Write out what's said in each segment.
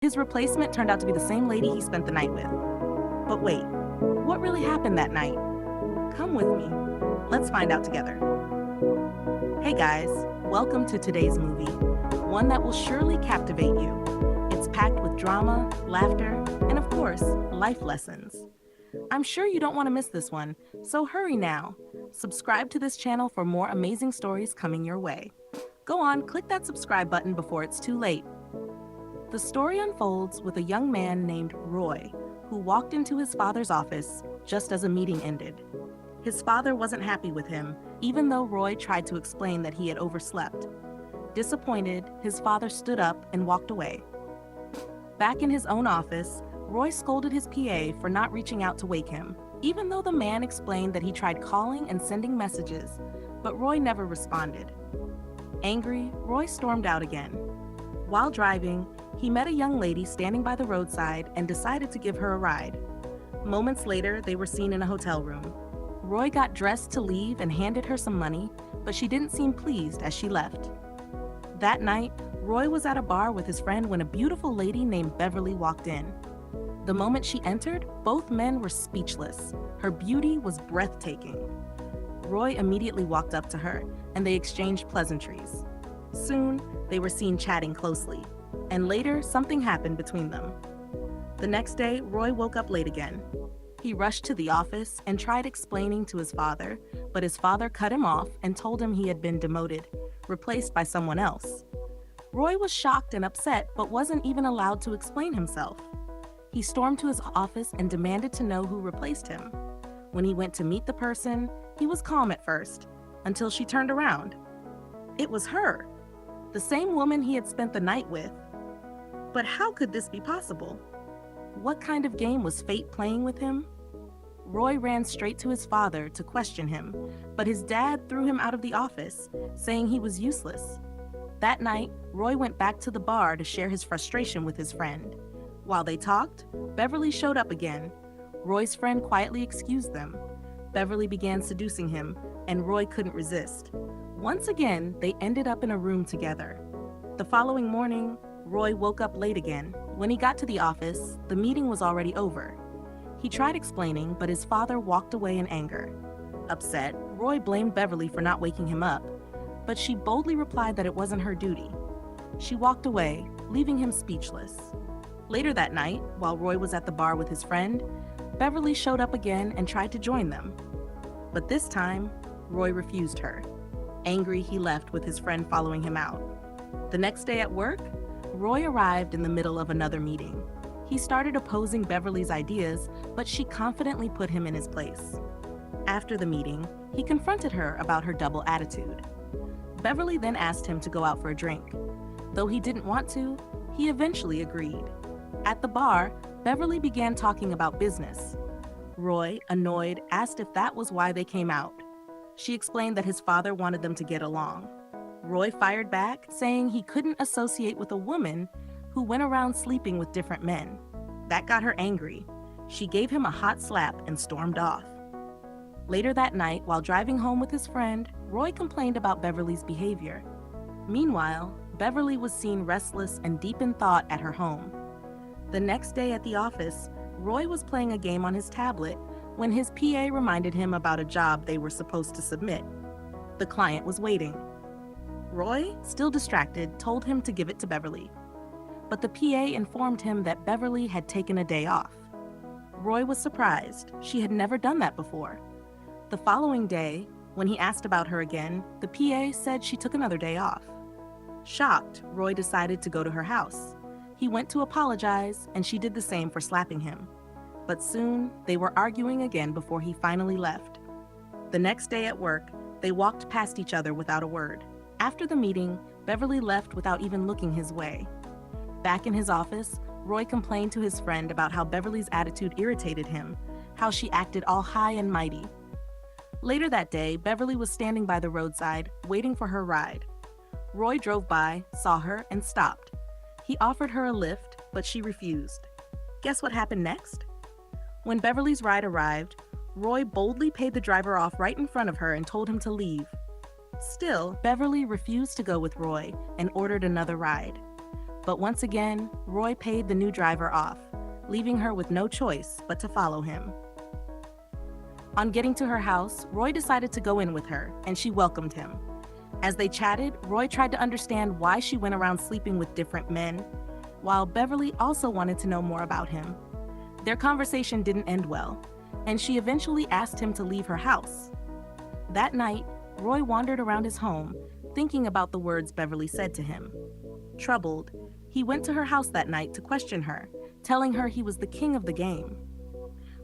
His replacement turned out to be the same lady he spent the night with. But wait, what really happened that night? Come with me. Let's find out together. Hey guys, welcome to today's movie, one that will surely captivate you. It's packed with drama, laughter, and of course, life lessons. I'm sure you don't want to miss this one, so hurry now. Subscribe to this channel for more amazing stories coming your way. Go on, click that subscribe button before it's too late. The story unfolds with a young man named Roy, who walked into his father's office just as a meeting ended. His father wasn't happy with him, even though Roy tried to explain that he had overslept. Disappointed, his father stood up and walked away. Back in his own office, Roy scolded his PA for not reaching out to wake him, even though the man explained that he tried calling and sending messages, but Roy never responded. Angry, Roy stormed out again. While driving, he met a young lady standing by the roadside and decided to give her a ride. Moments later, they were seen in a hotel room. Roy got dressed to leave and handed her some money, but she didn't seem pleased as she left. That night, Roy was at a bar with his friend when a beautiful lady named Beverly walked in. The moment she entered, both men were speechless. Her beauty was breathtaking. Roy immediately walked up to her, and they exchanged pleasantries. Soon, they were seen chatting closely, and later, something happened between them. The next day, Roy woke up late again. He rushed to the office and tried explaining to his father, but his father cut him off and told him he had been demoted, replaced by someone else. Roy was shocked and upset, but wasn't even allowed to explain himself. He stormed to his office and demanded to know who replaced him. When he went to meet the person, he was calm at first, until she turned around. It was her, the same woman he had spent the night with. But how could this be possible? What kind of game was fate playing with him? Roy ran straight to his father to question him, but his dad threw him out of the office, saying he was useless. That night, Roy went back to the bar to share his frustration with his friend. While they talked, Beverly showed up again. Roy's friend quietly excused them. Beverly began seducing him, and Roy couldn't resist. Once again, they ended up in a room together. The following morning, Roy woke up late again. When he got to the office, the meeting was already over. He tried explaining, but his father walked away in anger. Upset, Roy blamed Beverly for not waking him up, but she boldly replied that it wasn't her duty. She walked away, leaving him speechless. Later that night, while Roy was at the bar with his friend, Beverly showed up again and tried to join them. But this time, Roy refused her. Angry, he left with his friend following him out. The next day at work, Roy arrived in the middle of another meeting. He started opposing Beverly's ideas, but she confidently put him in his place. After the meeting, he confronted her about her double attitude. Beverly then asked him to go out for a drink. Though he didn't want to, he eventually agreed. At the bar, Beverly began talking about business. Roy, annoyed, asked if that was why they came out. She explained that his father wanted them to get along. Roy fired back, saying he couldn't associate with a woman who went around sleeping with different men. That got her angry. She gave him a hot slap and stormed off. Later that night, while driving home with his friend, Roy complained about Beverly's behavior. Meanwhile, Beverly was seen restless and deep in thought at her home. The next day at the office, Roy was playing a game on his tablet when his PA reminded him about a job they were supposed to submit. The client was waiting. Roy, still distracted, told him to give it to Beverly. But the PA informed him that Beverly had taken a day off. Roy was surprised. She had never done that before. The following day, when he asked about her again, the PA said she took another day off. Shocked, Roy decided to go to her house. He went to apologize, and she did the same for slapping him. But soon, they were arguing again before he finally left. The next day at work, they walked past each other without a word. After the meeting, Beverly left without even looking his way. Back in his office, Roy complained to his friend about how Beverly's attitude irritated him, how she acted all high and mighty. Later that day, Beverly was standing by the roadside, waiting for her ride. Roy drove by, saw her, and stopped. He offered her a lift, but she refused. Guess what happened next? When Beverly's ride arrived, Roy boldly paid the driver off right in front of her and told him to leave. Still, Beverly refused to go with Roy and ordered another ride. But once again, Roy paid the new driver off, leaving her with no choice but to follow him. On getting to her house, Roy decided to go in with her, and she welcomed him. As they chatted, Roy tried to understand why she went around sleeping with different men, while Beverly also wanted to know more about him. Their conversation didn't end well, and she eventually asked him to leave her house. That night, Roy wandered around his home, thinking about the words Beverly said to him. Troubled, he went to her house that night to question her, telling her he was the king of the game.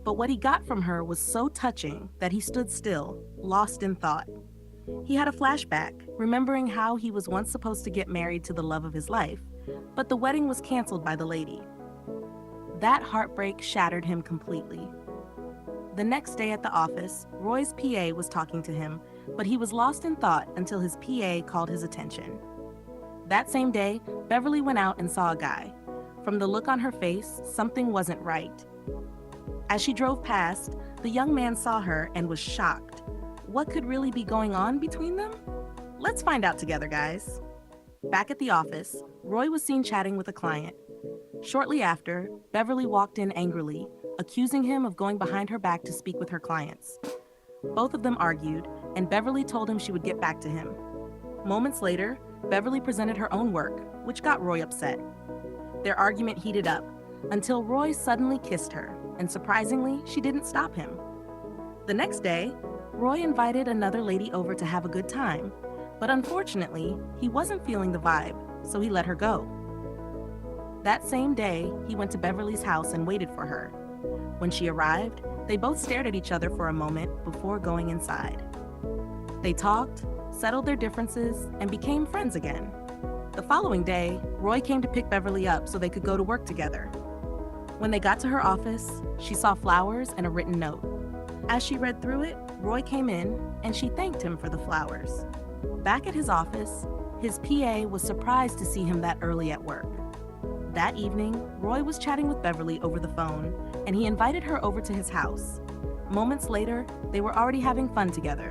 But what he got from her was so touching that he stood still, lost in thought. He had a flashback, remembering how he was once supposed to get married to the love of his life, but the wedding was canceled by the lady. That heartbreak shattered him completely. The next day at the office, Roy's PA was talking to him, but he was lost in thought until his PA called his attention. That same day, Beverly went out and saw a guy. From the look on her face, something wasn't right. As she drove past, the young man saw her and was shocked. What could really be going on between them? Let's find out together, guys. Back at the office, Roy was seen chatting with a client. Shortly after, Beverly walked in angrily, accusing him of going behind her back to speak with her clients. Both of them argued, and Beverly told him she would get back to him. Moments later, Beverly presented her own work, which got Roy upset. Their argument heated up, until Roy suddenly kissed her, and surprisingly, she didn't stop him. The next day, Roy invited another lady over to have a good time, but unfortunately, he wasn't feeling the vibe, so he let her go. That same day, he went to Beverly's house and waited for her. When she arrived, they both stared at each other for a moment before going inside. They talked, settled their differences, and became friends again. The following day, Roy came to pick Beverly up so they could go to work together. When they got to her office, she saw flowers and a written note. As she read through it, Roy came in, and she thanked him for the flowers. Back at his office, his PA was surprised to see him that early at work. That evening, Roy was chatting with Beverly over the phone, and he invited her over to his house. Moments later, they were already having fun together.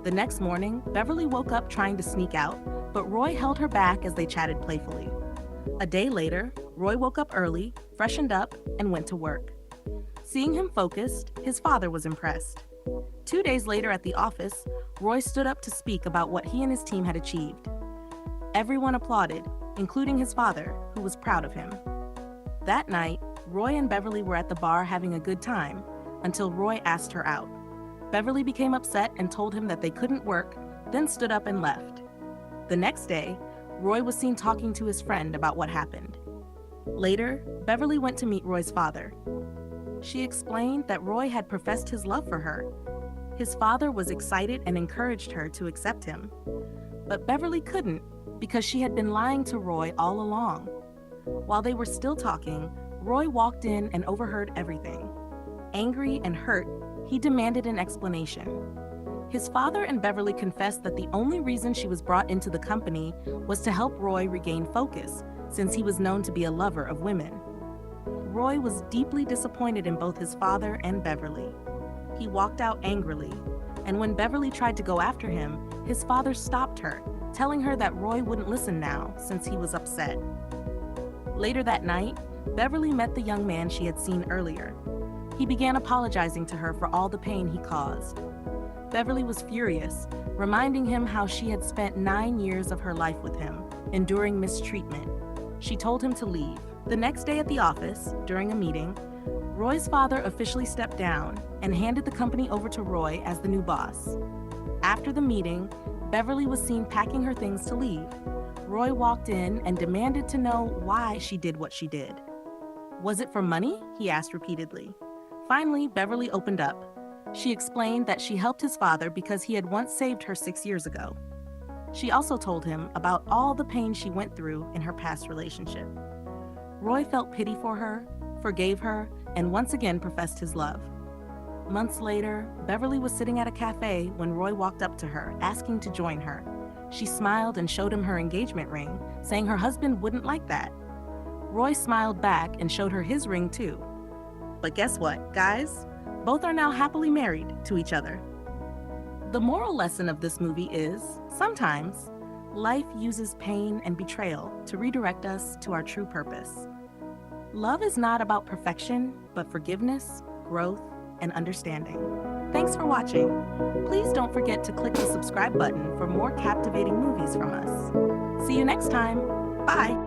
The next morning, Beverly woke up trying to sneak out, but Roy held her back as they chatted playfully. A day later, Roy woke up early, freshened up, and went to work. Seeing him focused, his father was impressed. 2 days later at the office, Roy stood up to speak about what he and his team had achieved. Everyone applauded, including his father, who was proud of him. That night, Roy and Beverly were at the bar having a good time, until Roy asked her out. Beverly became upset and told him that they couldn't work, then stood up and left. The next day, Roy was seen talking to his friend about what happened. Later, Beverly went to meet Roy's father. She explained that Roy had professed his love for her. His father was excited and encouraged her to accept him. But Beverly couldn't because she had been lying to Roy all along. While they were still talking, Roy walked in and overheard everything. Angry and hurt, he demanded an explanation. His father and Beverly confessed that the only reason she was brought into the company was to help Roy regain focus, since he was known to be a lover of women. Roy was deeply disappointed in both his father and Beverly. He walked out angrily, and when Beverly tried to go after him, his father stopped her, telling her that Roy wouldn't listen now since he was upset. Later that night, Beverly met the young man she had seen earlier. He began apologizing to her for all the pain he caused. Beverly was furious, reminding him how she had spent 9 years of her life with him, enduring mistreatment. She told him to leave. The next day at the office, during a meeting, Roy's father officially stepped down and handed the company over to Roy as the new boss. After the meeting, Beverly was seen packing her things to leave. Roy walked in and demanded to know why she did what she did. Was it for money? He asked repeatedly. Finally, Beverly opened up. She explained that she helped his father because he had once saved her 6 years ago. She also told him about all the pain she went through in her past relationship. Roy felt pity for her, forgave her, and once again professed his love. Months later, Beverly was sitting at a cafe when Roy walked up to her, asking to join her. She smiled and showed him her engagement ring, saying her husband wouldn't like that. Roy smiled back and showed her his ring too. But guess what, guys? Both are now happily married to each other. The moral lesson of this movie is, sometimes, Life uses pain and betrayal to redirect us to our true purpose. Love is not about perfection, but forgiveness, growth, and understanding. Thanks for watching. Please don't forget to click the subscribe button for more captivating movies from us. See you next time. Bye.